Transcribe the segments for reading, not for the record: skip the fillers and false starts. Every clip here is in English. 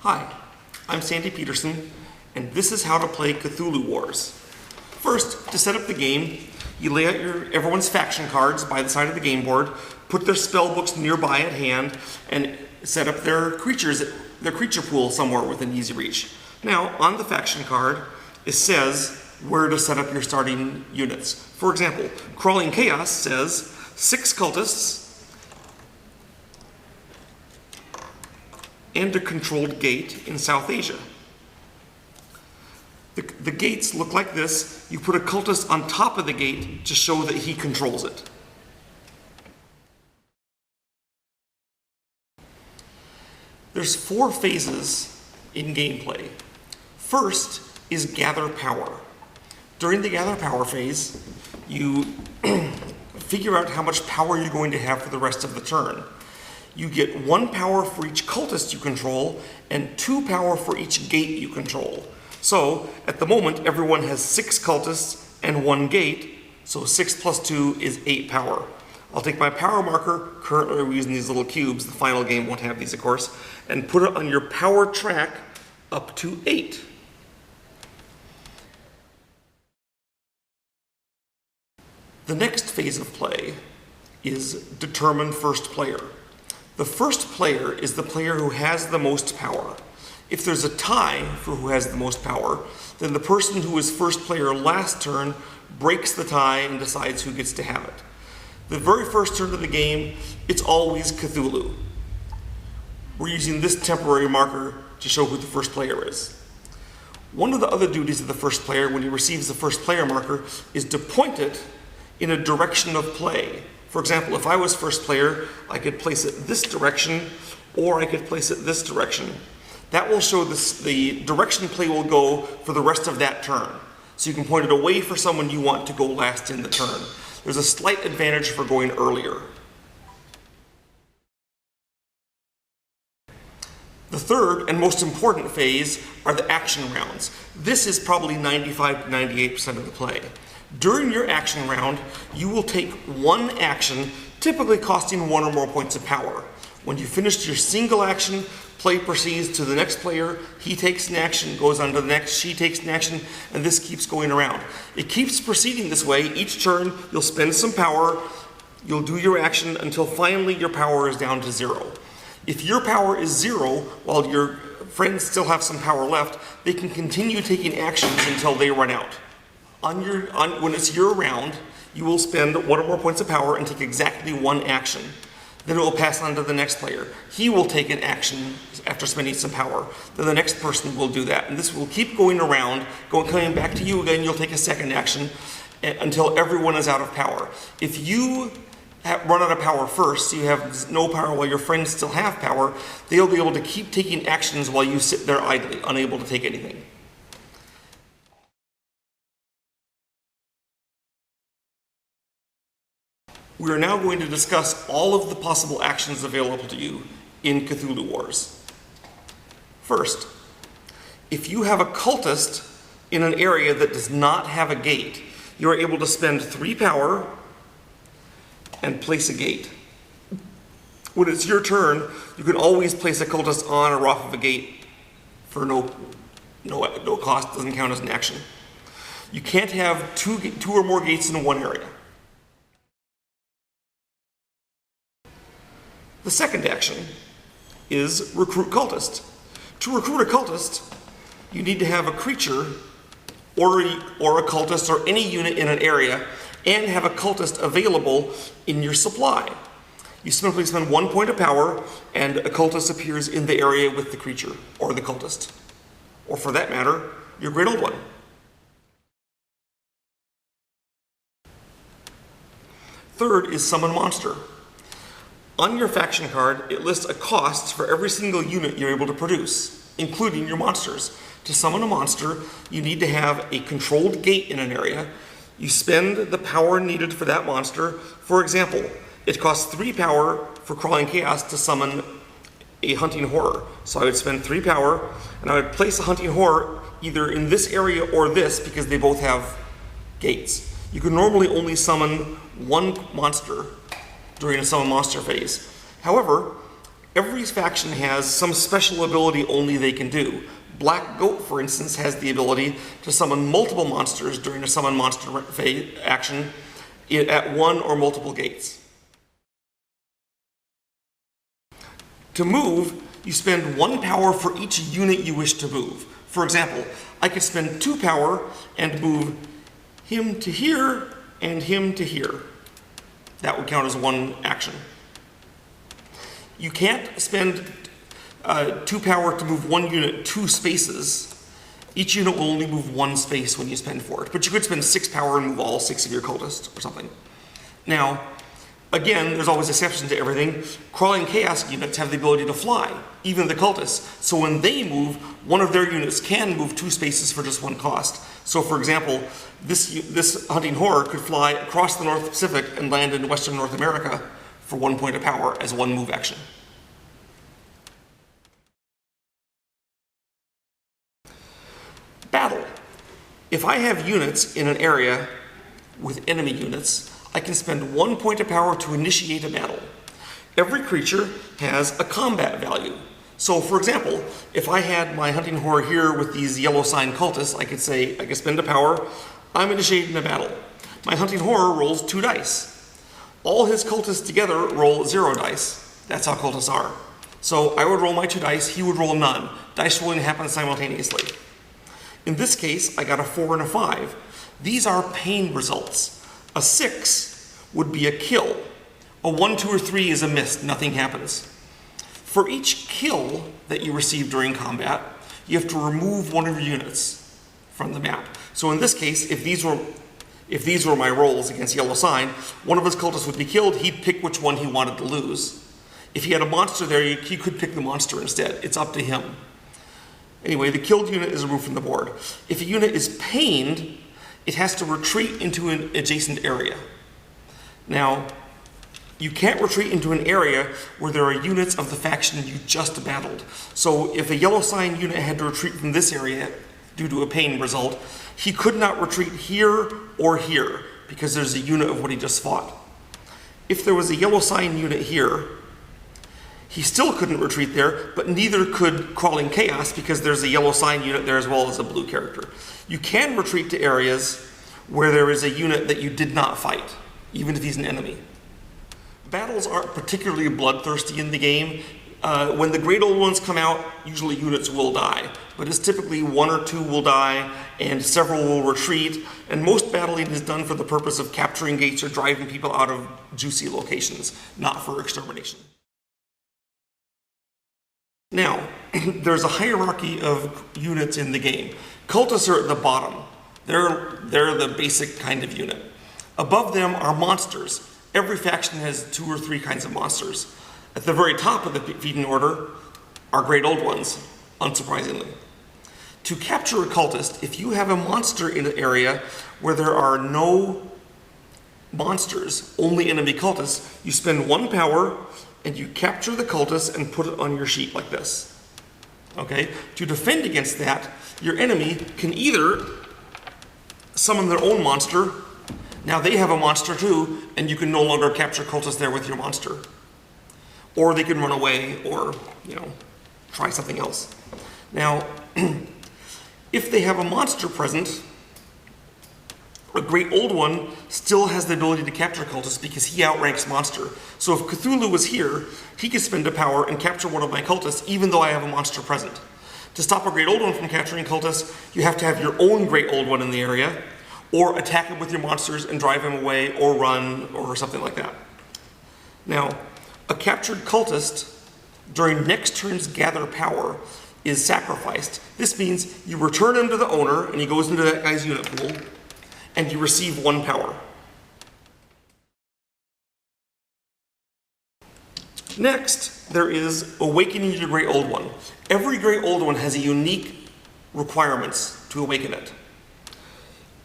Hi, I'm Sandy Peterson, and this is how to play Cthulhu Wars. First, to set up the game, you lay out everyone's faction cards by the side of the game board, put their spell books nearby at hand, and set up their creature pool somewhere within easy reach. Now, on the faction card, it says where to set up your starting units. For example, Crawling Chaos says 6 cultists and a controlled gate in South Asia. The gates look like this. You put a cultist on top of the gate to show that he controls it. There's 4 phases in gameplay. First is gather power. During the gather power phase, you figure out how much power you're going to have for the rest of the turn. You get 1 power for each cultist you control and 2 power for each gate you control. So, at the moment, everyone has 6 cultists and 1 gate, so 6 plus 2 is 8 power. I'll take my power marker, currently we're using these little cubes, the final game won't have these of course, and put it on your power track up to 8. The next phase of play is determine first player. The first player is the player who has the most power. If there's a tie for who has the most power, then the person who was first player last turn breaks the tie and decides who gets to have it. The very first turn of the game, it's always Cthulhu. We're using this temporary marker to show who the first player is. One of the other duties of the first player when he receives the first player marker is to point it in a direction of play. For example, if I was first player, I could place it this direction, or I could place it this direction. That will show the direction play will go for the rest of that turn. So you can point it away for someone you want to go last in the turn. There's a slight advantage for going earlier. The third and most important phase are the action rounds. This is probably 95 to 98% of the play. During your action round, you will take 1 action, typically costing 1 or more points of power. When you finish your single action, play proceeds to the next player, he takes an action, goes on to the next, she takes an action, and this keeps going around. It keeps proceeding this way. Each turn, you'll spend some power, you'll do your action until finally your power is down to 0. If your power is 0, while your friends still have some power left, they can continue taking actions until they run out. When it's your round, you will spend 1 or more points of power and take exactly 1 action. Then it will pass on to the next player. He will take an action after spending some power. Then the next person will do that. And this will keep going around, coming back to you again. You'll take a second action until everyone is out of power. If you run out of power first, so you have no power while your friends still have power, they'll be able to keep taking actions while you sit there idly, unable to take anything. We are now going to discuss all of the possible actions available to you in Cthulhu Wars. First, if you have a cultist in an area that does not have a gate, you are able to spend 3 power and place a gate. When it's your turn, you can always place a cultist on or off of a gate for no cost, doesn't count as an action. You can't have 2 or more gates in one area. The second action is recruit cultist. To recruit a cultist, you need to have a creature or a cultist or any unit in an area and have a cultist available in your supply. You simply spend 1 point of power and a cultist appears in the area with the creature or the cultist. Or for that matter, your great old one. Third is summon monster. On your faction card, it lists a cost for every single unit you're able to produce, including your monsters. To summon a monster, you need to have a controlled gate in an area. You spend the power needed for that monster. For example, it costs 3 power for Crawling Chaos to summon a hunting horror. So I would spend 3 power, and I would place a hunting horror either in this area or this because they both have gates. You can normally only summon 1 monster during a summon monster phase. However, Every faction has some special ability only they can do. Black Goat, for instance, has the ability to summon multiple monsters during a summon monster action at one or multiple gates. To move, you spend 1 power for each unit you wish to move. For example, I could spend 2 power and move him to here and him to here. That would count as 1 action. You can't spend 2 power to move 1 unit 2 spaces. Each unit will only move 1 space when you spend for it, but you could spend 6 power and move all 6 of your cultists or something. Now, again, there's always exceptions to everything. Crawling Chaos units have the ability to fly, even the cultists. So when they move, one of their units can move 2 spaces for just 1 cost. So for example, this Hunting Horror could fly across the North Pacific and land in Western North America for 1 point of power as 1 move action. Battle. If I have units in an area with enemy units, I can spend 1 point of power to initiate a battle. Every creature has a combat value. So for example, if I had my Hunting Horror here with these yellow sign cultists, I could say, I could spend a power, I'm initiating a battle. My Hunting Horror rolls 2 dice. All his cultists together roll 0 dice. That's how cultists are. So I would roll my 2 dice, he would roll none. Dice rolling happens simultaneously. In this case, I got a 4 and a 5. These are pain results. A 6 would be a kill. A 1, 2, or 3 is a miss, nothing happens. For each kill that you receive during combat, you have to remove 1 of your units from the map. So in this case, if these were my rolls against yellow sign, one of his cultists would be killed, he'd pick which one he wanted to lose. If he had a monster there, he could pick the monster instead. It's up to him. Anyway, the killed unit is removed from the board. If a unit is pained, it has to retreat into an adjacent area. Now, you can't retreat into an area where there are units of the faction you just battled. So if a yellow sign unit had to retreat from this area due to a pain result, he could not retreat here or here because there's a unit of what he just fought. If there was a yellow sign unit here, he still couldn't retreat there, but neither could Crawling Chaos because there's a yellow sign unit there as well as a blue character. You can retreat to areas where there is a unit that you did not fight, even if he's an enemy. Battles aren't particularly bloodthirsty in the game. When the Great Old Ones come out, usually units will die, but it's typically 1 or 2 will die and several will retreat, and most battling is done for the purpose of capturing gates or driving people out of juicy locations, not for extermination. Now, there's a hierarchy of units in the game. Cultists are at the bottom. They're the basic kind of unit. Above them are monsters. Every faction has 2 or 3 kinds of monsters. At the very top of the feeding order are Great Old Ones, unsurprisingly. To capture a cultist, if you have a monster in an area where there are no monsters, only enemy cultists, you spend 1 power and you capture the cultist and put it on your sheet like this. Okay? To defend against that, your enemy can either summon their own monster. Now they have a monster too, and you can no longer capture cultists there with your monster. Or they can run away or, try something else. Now, if they have a monster present, a Great Old One still has the ability to capture cultists because he outranks monster. So if Cthulhu was here, he could spend a power and capture one of my cultists even though I have a monster present. To stop a Great Old One from capturing cultists, you have to have your own Great Old One in the area, or attack him with your monsters and drive him away, or run, or something like that. Now, a captured cultist during next turn's gather power is sacrificed. This means you return him to the owner and he goes into that guy's unit pool and you receive 1 power. Next, there is awakening your Great Old One. Every Great Old One has a unique requirements to awaken it.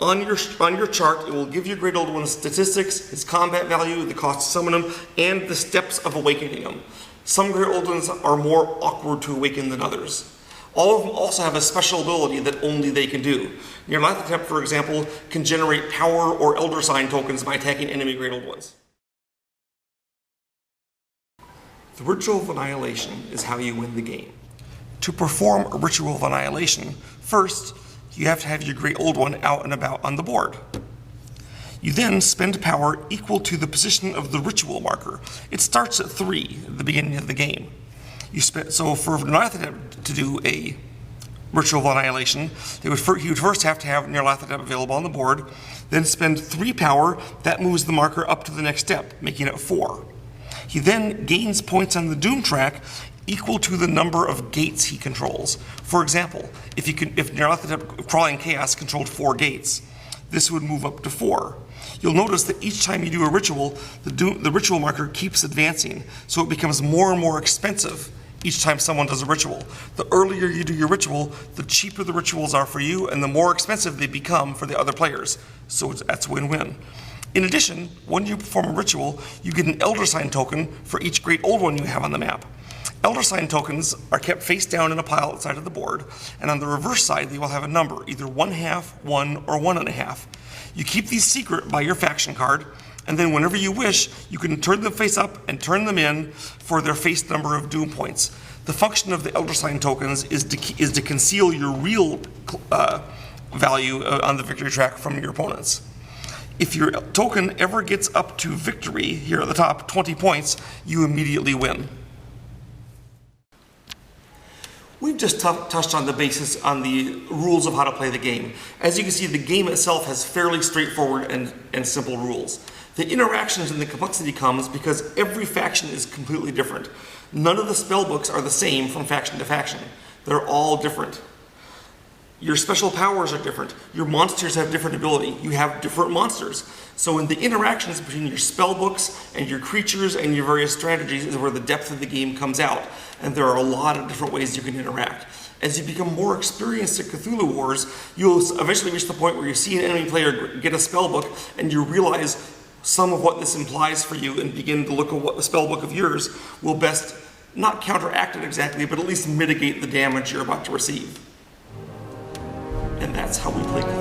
On your chart, it will give your Great Old One's statistics, his combat value, the cost to summon him, and the steps of awakening him. Some Great Old Ones are more awkward to awaken than others. All of them also have a special ability that only they can do. Nyarlathotep, for example, can generate power or Elder Sign tokens by attacking enemy Great Old Ones. The Ritual of Annihilation is how you win the game. To perform a Ritual of Annihilation, first, you have to have your Great Old One out and about on the board. You then spend power equal to the position of the ritual marker. It starts at 3 at the beginning of the game. So for Nyarlathotep to do a Ritual of Annihilation, he would first have to have Nyarlathotep available on the board, then spend 3 power. That moves the marker up to the next step, making it 4. He then gains points on the Doom track equal to the number of gates he controls. For example, if Nyarlathotep Crawling Chaos controlled 4 gates, this would move up to 4. You'll notice that each time you do a ritual, the ritual marker keeps advancing, so it becomes more and more expensive each time someone does a ritual. The earlier you do your ritual, the cheaper the rituals are for you, and the more expensive they become for the other players. So that's win-win. In addition, when you perform a ritual, you get an Elder Sign token for each Great Old One you have on the map. Elder Sign tokens are kept face down in a pile outside of the board, and on the reverse side they will have a number, either 1/2, 1, or 1.5. You keep these secret by your faction card, and then whenever you wish, you can turn them face up and turn them in for their face number of Doom points. The function of the Elder Sign tokens is to conceal your real value on the victory track from your opponents. If your token ever gets up to victory, here at the top, 20 points, you immediately win. We've just touched on the basis on the rules of how to play the game. As you can see, the game itself has fairly straightforward and simple rules. The interactions and the complexity comes because every faction is completely different. None of the spellbooks are the same from faction to faction. They're all different. Your special powers are different. Your monsters have different ability. You have different monsters. So in the interactions between your spellbooks and your creatures and your various strategies is where the depth of the game comes out. And there are a lot of different ways you can interact. As you become more experienced at Cthulhu Wars, you'll eventually reach the point where you see an enemy player get a spellbook and you realize some of what this implies for you and begin to look at what the spellbook of yours will best, not counteract it exactly, but at least mitigate the damage you're about to receive. And that's how we play Cthulhu.